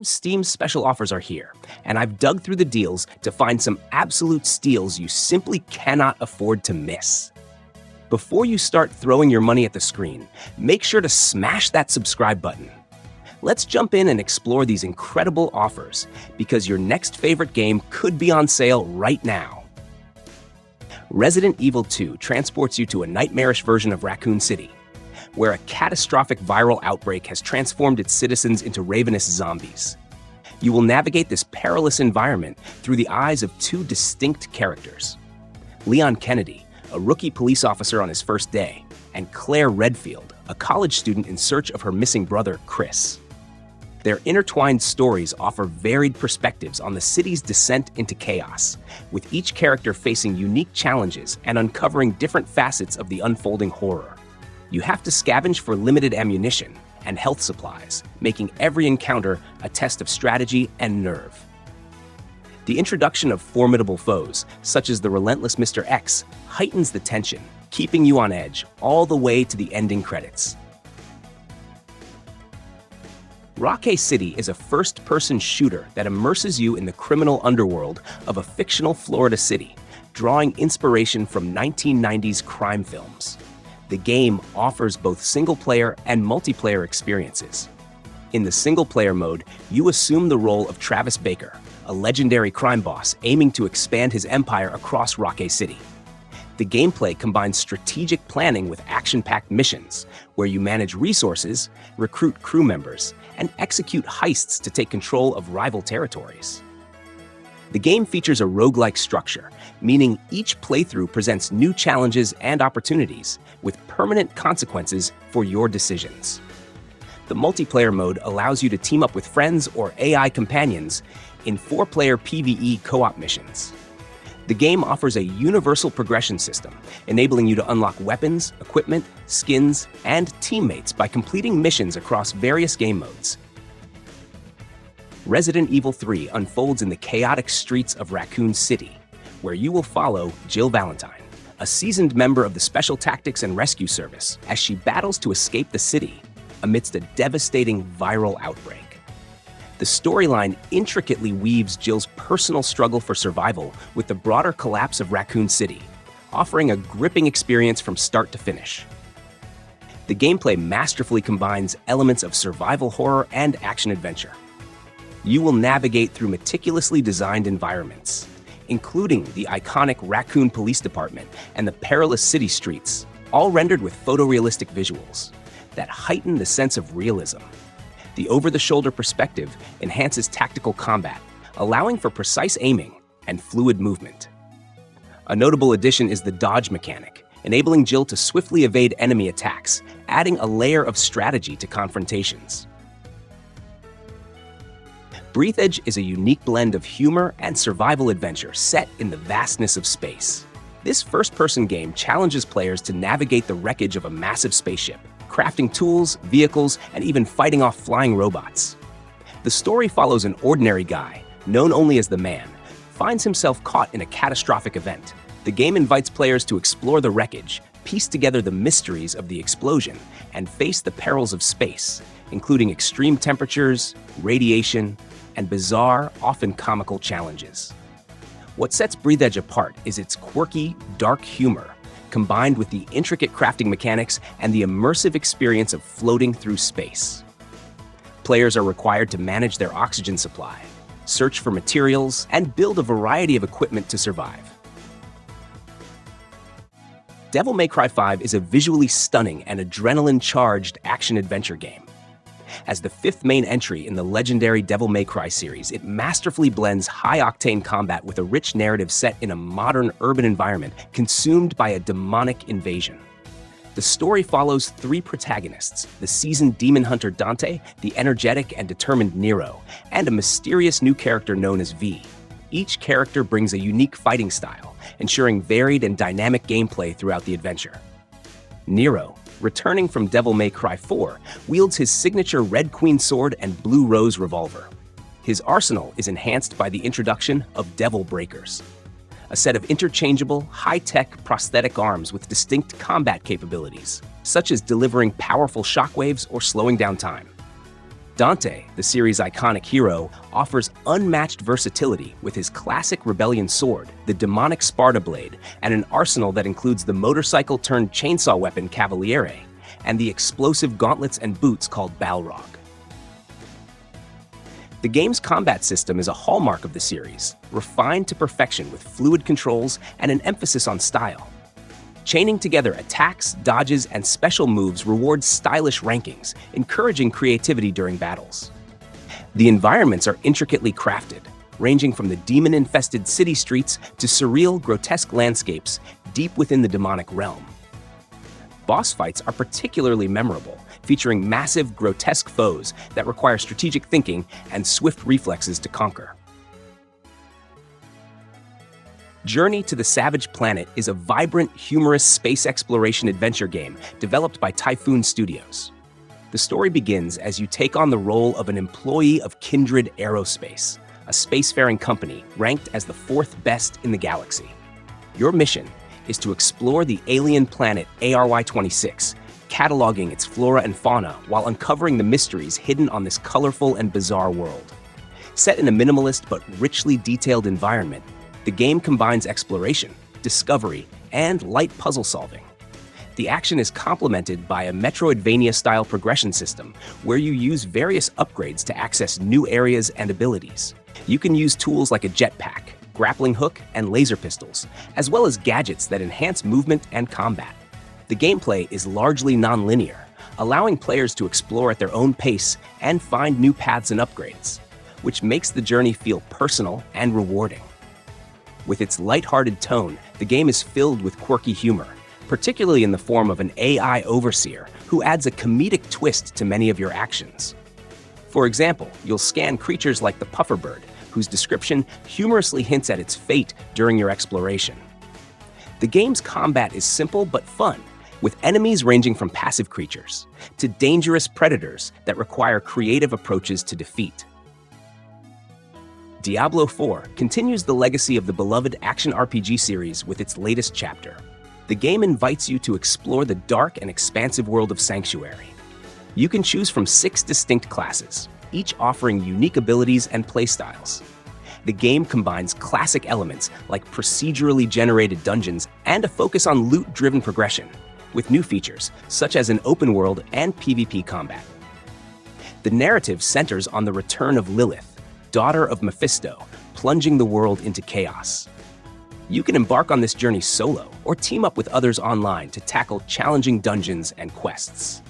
Steam's special offers are here, and I've dug through the deals to find some absolute steals you simply cannot afford to miss. Before you start throwing your money at the screen, make sure to smash that subscribe button. Let's jump in and explore these incredible offers, because your next favorite game could be on sale right now. Resident Evil 2 transports you to a nightmarish version of Raccoon City, where a catastrophic viral outbreak has transformed its citizens into ravenous zombies. You will navigate this perilous environment through the eyes of two distinct characters: Leon Kennedy, a rookie police officer on his first day, and Claire Redfield, a college student in search of her missing brother, Chris. Their intertwined stories offer varied perspectives on the city's descent into chaos, with each character facing unique challenges and uncovering different facets of the unfolding horror. You have to scavenge for limited ammunition and health supplies, making every encounter a test of strategy and nerve. The introduction of formidable foes, such as the relentless Mr. X, heightens the tension, keeping you on edge all the way to the ending credits. Rockay City is a first-person shooter that immerses you in the criminal underworld of a fictional Florida city, drawing inspiration from 1990s crime films. The game offers both single-player and multiplayer experiences. In the single-player mode, you assume the role of Travis Baker, a legendary crime boss aiming to expand his empire across Rockay City. The gameplay combines strategic planning with action-packed missions, where you manage resources, recruit crew members, and execute heists to take control of rival territories. The game features a roguelike structure, meaning each playthrough presents new challenges and opportunities, with permanent consequences for your decisions. The multiplayer mode allows you to team up with friends or AI companions in 4-player PvE co-op missions. The game offers a universal progression system, enabling you to unlock weapons, equipment, skins, and teammates by completing missions across various game modes. Resident Evil 3 unfolds in the chaotic streets of Raccoon City, where you will follow Jill Valentine, a seasoned member of the Special Tactics and Rescue Service, as she battles to escape the city amidst a devastating viral outbreak. The storyline intricately weaves Jill's personal struggle for survival with the broader collapse of Raccoon City, offering a gripping experience from start to finish. The gameplay masterfully combines elements of survival horror and action-adventure. You will navigate through meticulously designed environments, including the iconic Raccoon Police Department and the perilous city streets, all rendered with photorealistic visuals that heighten the sense of realism. The over-the-shoulder perspective enhances tactical combat, allowing for precise aiming and fluid movement. A notable addition is the dodge mechanic, enabling Jill to swiftly evade enemy attacks, adding a layer of strategy to confrontations. Breathedge is a unique blend of humor and survival adventure set in the vastness of space. This first-person game challenges players to navigate the wreckage of a massive spaceship, crafting tools, vehicles, and even fighting off flying robots. The story follows an ordinary guy, known only as the Man, finds himself caught in a catastrophic event. The game invites players to explore the wreckage, piece together the mysteries of the explosion, and face the perils of space, including extreme temperatures, radiation, and bizarre, often comical challenges. What sets Breathedge apart is its quirky, dark humor, combined with the intricate crafting mechanics and the immersive experience of floating through space. Players are required to manage their oxygen supply, search for materials, and build a variety of equipment to survive. Devil May Cry 5 is a visually stunning and adrenaline-charged action-adventure game. As the fifth main entry in the legendary Devil May Cry series, it masterfully blends high-octane combat with a rich narrative set in a modern urban environment consumed by a demonic invasion. The story follows three protagonists: the seasoned demon hunter Dante, the energetic and determined Nero, and a mysterious new character known as V. Each character brings a unique fighting style, ensuring varied and dynamic gameplay throughout the adventure. Nero, returning from Devil May Cry 4, wields his signature Red Queen sword and Blue Rose revolver. His arsenal is enhanced by the introduction of Devil Breakers, a set of interchangeable, high-tech prosthetic arms with distinct combat capabilities, such as delivering powerful shockwaves or slowing down time. Dante, the series' iconic hero, offers unmatched versatility with his classic rebellion sword, the demonic Sparta blade, and an arsenal that includes the motorcycle-turned-chainsaw weapon Cavaliere, and the explosive gauntlets and boots called Balrog. The game's combat system is a hallmark of the series, refined to perfection with fluid controls and an emphasis on style. Chaining together attacks, dodges, and special moves rewards stylish rankings, encouraging creativity during battles. The environments are intricately crafted, ranging from the demon-infested city streets to surreal, grotesque landscapes deep within the demonic realm. Boss fights are particularly memorable, featuring massive, grotesque foes that require strategic thinking and swift reflexes to conquer. Journey to the Savage Planet is a vibrant, humorous space exploration adventure game developed by Typhoon Studios. The story begins as you take on the role of an employee of Kindred Aerospace, a spacefaring company ranked as the 4th best in the galaxy. Your mission is to explore the alien planet ARY-26, cataloging its flora and fauna while uncovering the mysteries hidden on this colorful and bizarre world. Set in a minimalist but richly detailed environment, the game combines exploration, discovery, and light puzzle solving. The action is complemented by a Metroidvania-style progression system where you use various upgrades to access new areas and abilities. You can use tools like a jetpack, grappling hook, and laser pistols, as well as gadgets that enhance movement and combat. The gameplay is largely non-linear, allowing players to explore at their own pace and find new paths and upgrades, which makes the journey feel personal and rewarding. With its lighthearted tone, the game is filled with quirky humor, particularly in the form of an AI overseer who adds a comedic twist to many of your actions. For example, you'll scan creatures like the pufferbird, whose description humorously hints at its fate during your exploration. The game's combat is simple but fun, with enemies ranging from passive creatures to dangerous predators that require creative approaches to defeat. Diablo IV continues the legacy of the beloved action RPG series with its latest chapter. The game invites you to explore the dark and expansive world of Sanctuary. You can choose from 6 distinct classes, each offering unique abilities and playstyles. The game combines classic elements like procedurally generated dungeons and a focus on loot-driven progression, with new features such as an open world and PvP combat. The narrative centers on the return of Lilith, daughter of Mephisto, plunging the world into chaos. You can embark on this journey solo or team up with others online to tackle challenging dungeons and quests.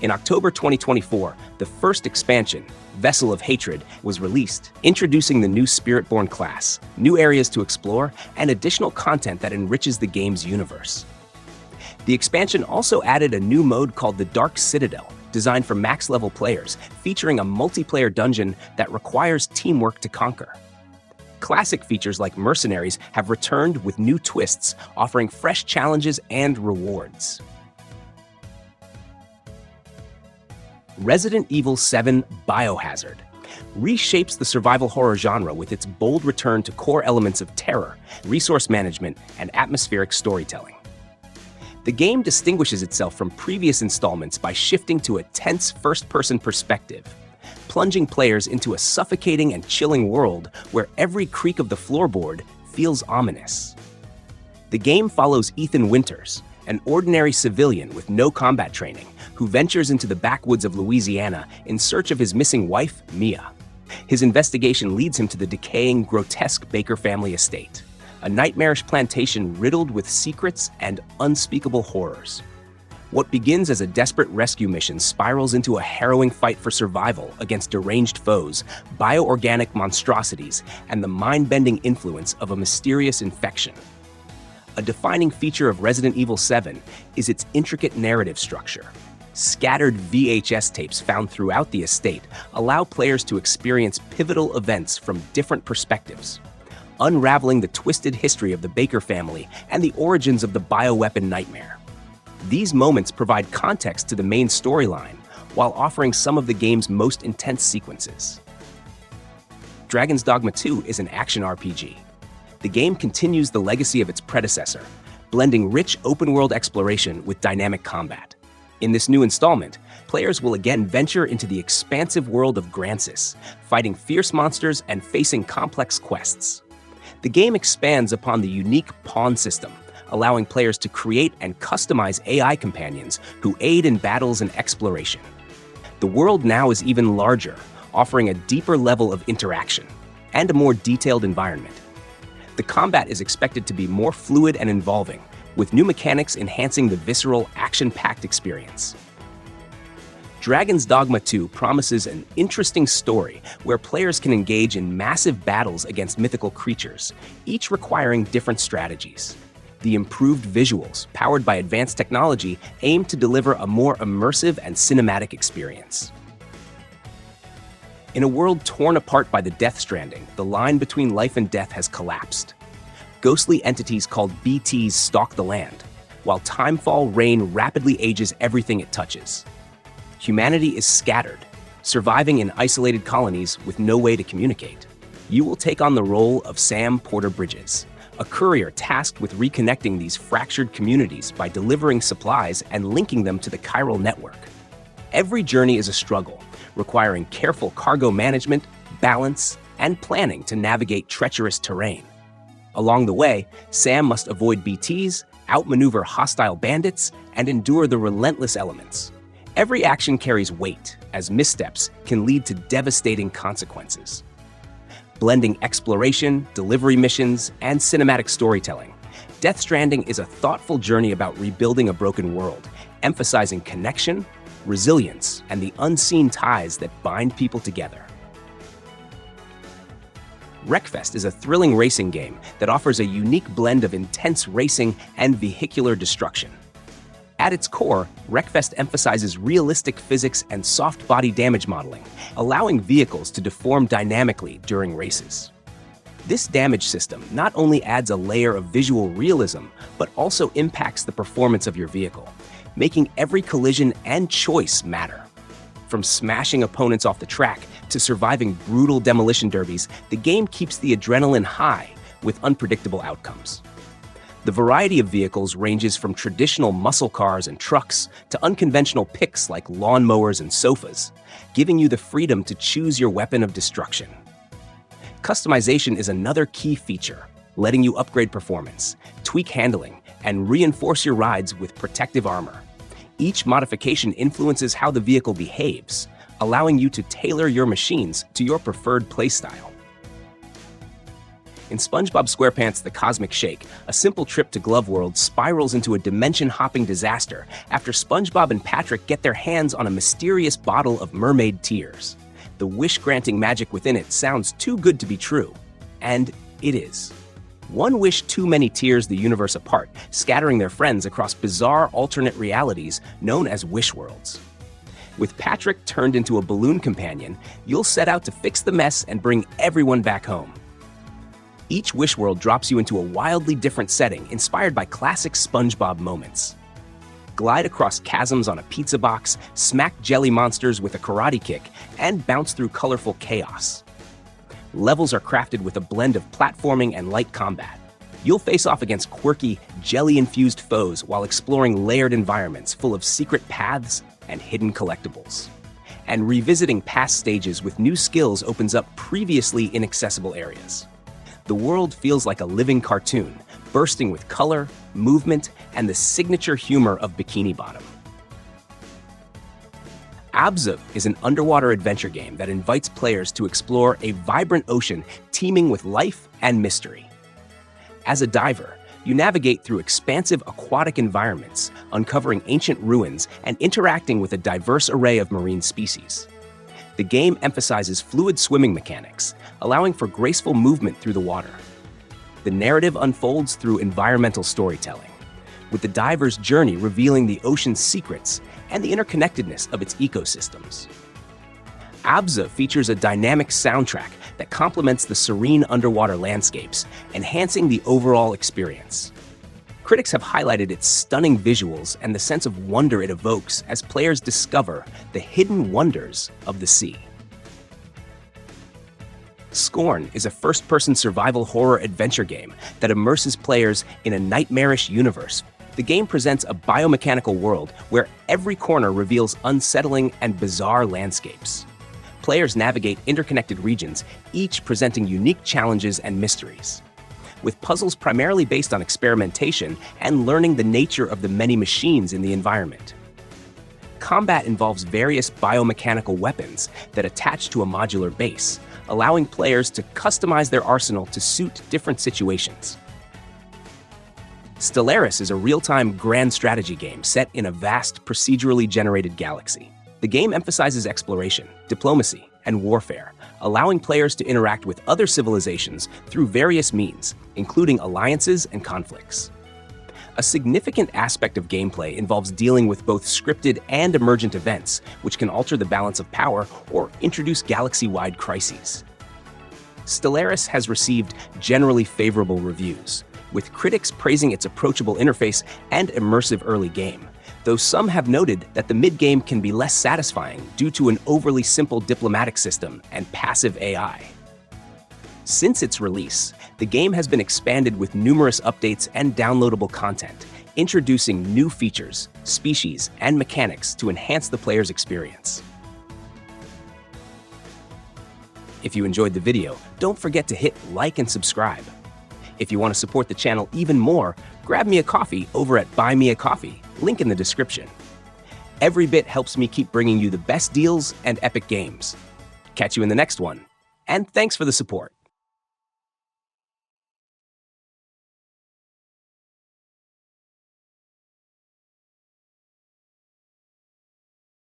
In October 2024, the first expansion, Vessel of Hatred, was released, introducing the new Spiritborn class, new areas to explore, and additional content that enriches the game's universe. The expansion also added a new mode called the Dark Citadel, designed for max-level players, featuring a multiplayer dungeon that requires teamwork to conquer. Classic features like Mercenaries have returned with new twists, offering fresh challenges and rewards. Resident Evil 7 Biohazard reshapes the survival horror genre with its bold return to core elements of terror, resource management, and atmospheric storytelling. The game distinguishes itself from previous installments by shifting to a tense first-person perspective, plunging players into a suffocating and chilling world where every creak of the floorboard feels ominous. The game follows Ethan Winters, an ordinary civilian with no combat training, who ventures into the backwoods of Louisiana in search of his missing wife, Mia. His investigation leads him to the decaying, grotesque Baker family estate, a nightmarish plantation riddled with secrets and unspeakable horrors. What begins as a desperate rescue mission spirals into a harrowing fight for survival against deranged foes, bioorganic monstrosities, and the mind-bending influence of a mysterious infection. A defining feature of Resident Evil 7 is its intricate narrative structure. Scattered VHS tapes found throughout the estate allow players to experience pivotal events from different perspectives, unraveling the twisted history of the Baker family and the origins of the bioweapon nightmare. These moments provide context to the main storyline, while offering some of the game's most intense sequences. Dragon's Dogma 2 is an action RPG. The game continues the legacy of its predecessor, blending rich open-world exploration with dynamic combat. In this new installment, players will again venture into the expansive world of Grancis, fighting fierce monsters and facing complex quests. The game expands upon the unique pawn system, allowing players to create and customize AI companions who aid in battles and exploration. The world now is even larger, offering a deeper level of interaction and a more detailed environment. The combat is expected to be more fluid and involving, with new mechanics enhancing the visceral, action-packed experience. Dragon's Dogma 2 promises an interesting story where players can engage in massive battles against mythical creatures, each requiring different strategies. The improved visuals, powered by advanced technology, aim to deliver a more immersive and cinematic experience. In a world torn apart by the Death Stranding, the line between life and death has collapsed. Ghostly entities called BTs stalk the land, while timefall rain rapidly ages everything it touches. Humanity is scattered, surviving in isolated colonies with no way to communicate. You will take on the role of Sam Porter Bridges, a courier tasked with reconnecting these fractured communities by delivering supplies and linking them to the chiral network. Every journey is a struggle, requiring careful cargo management, balance, and planning to navigate treacherous terrain. Along the way, Sam must avoid BTs, outmaneuver hostile bandits, and endure the relentless elements. Every action carries weight, as missteps can lead to devastating consequences. Blending exploration, delivery missions, and cinematic storytelling, Death Stranding is a thoughtful journey about rebuilding a broken world, emphasizing connection, resilience, and the unseen ties that bind people together. Wreckfest is a thrilling racing game that offers a unique blend of intense racing and vehicular destruction. At its core, Wreckfest emphasizes realistic physics and soft body damage modeling, allowing vehicles to deform dynamically during races. This damage system not only adds a layer of visual realism, but also impacts the performance of your vehicle, making every collision and choice matter. From smashing opponents off the track to surviving brutal demolition derbies, the game keeps the adrenaline high with unpredictable outcomes. The variety of vehicles ranges from traditional muscle cars and trucks to unconventional picks like lawnmowers and sofas, giving you the freedom to choose your weapon of destruction. Customization is another key feature, letting you upgrade performance, tweak handling, and reinforce your rides with protective armor. Each modification influences how the vehicle behaves, allowing you to tailor your machines to your preferred playstyle. In SpongeBob SquarePants The Cosmic Shake, a simple trip to Glove World spirals into a dimension-hopping disaster after SpongeBob and Patrick get their hands on a mysterious bottle of mermaid tears. The wish-granting magic within it sounds too good to be true, and it is. One wish too many tears the universe apart, scattering their friends across bizarre alternate realities known as wish worlds. With Patrick turned into a balloon companion, you'll set out to fix the mess and bring everyone back home. Each wish world drops you into a wildly different setting inspired by classic SpongeBob moments. Glide across chasms on a pizza box, smack jelly monsters with a karate kick, and bounce through colorful chaos. Levels are crafted with a blend of platforming and light combat. You'll face off against quirky, jelly-infused foes while exploring layered environments full of secret paths and hidden collectibles. And revisiting past stages with new skills opens up previously inaccessible areas. The world feels like a living cartoon, bursting with color, movement, and the signature humor of Bikini Bottom. ABZU is an underwater adventure game that invites players to explore a vibrant ocean teeming with life and mystery. As a diver, you navigate through expansive aquatic environments, uncovering ancient ruins and interacting with a diverse array of marine species. The game emphasizes fluid swimming mechanics, allowing for graceful movement through the water. The narrative unfolds through environmental storytelling, with the diver's journey revealing the ocean's secrets and the interconnectedness of its ecosystems. ABZU features a dynamic soundtrack that complements the serene underwater landscapes, enhancing the overall experience. Critics have highlighted its stunning visuals and the sense of wonder it evokes as players discover the hidden wonders of the sea. Scorn is a first-person survival horror adventure game that immerses players in a nightmarish universe The game presents a biomechanical world where every corner reveals unsettling and bizarre landscapes. Players navigate interconnected regions, each presenting unique challenges and mysteries, with puzzles primarily based on experimentation and learning the nature of the many machines in the environment. Combat involves various biomechanical weapons that attach to a modular base, allowing players to customize their arsenal to suit different situations. Stellaris is a real-time grand strategy game set in a vast, procedurally generated galaxy. The game emphasizes exploration, diplomacy, and warfare, allowing players to interact with other civilizations through various means, including alliances and conflicts. A significant aspect of gameplay involves dealing with both scripted and emergent events, which can alter the balance of power or introduce galaxy-wide crises. Stellaris has received generally favorable reviews, with critics praising its approachable interface and immersive early game, though some have noted that the mid-game can be less satisfying due to an overly simple diplomatic system and passive AI. Since its release, the game has been expanded with numerous updates and downloadable content, introducing new features, species, and mechanics to enhance the player's experience. If you enjoyed the video, don't forget to hit like and subscribe. If you want to support the channel even more, grab me a coffee over at Buy Me a Coffee, link in the description. Every bit helps me keep bringing you the best deals and epic games. Catch you in the next one, and thanks for the support.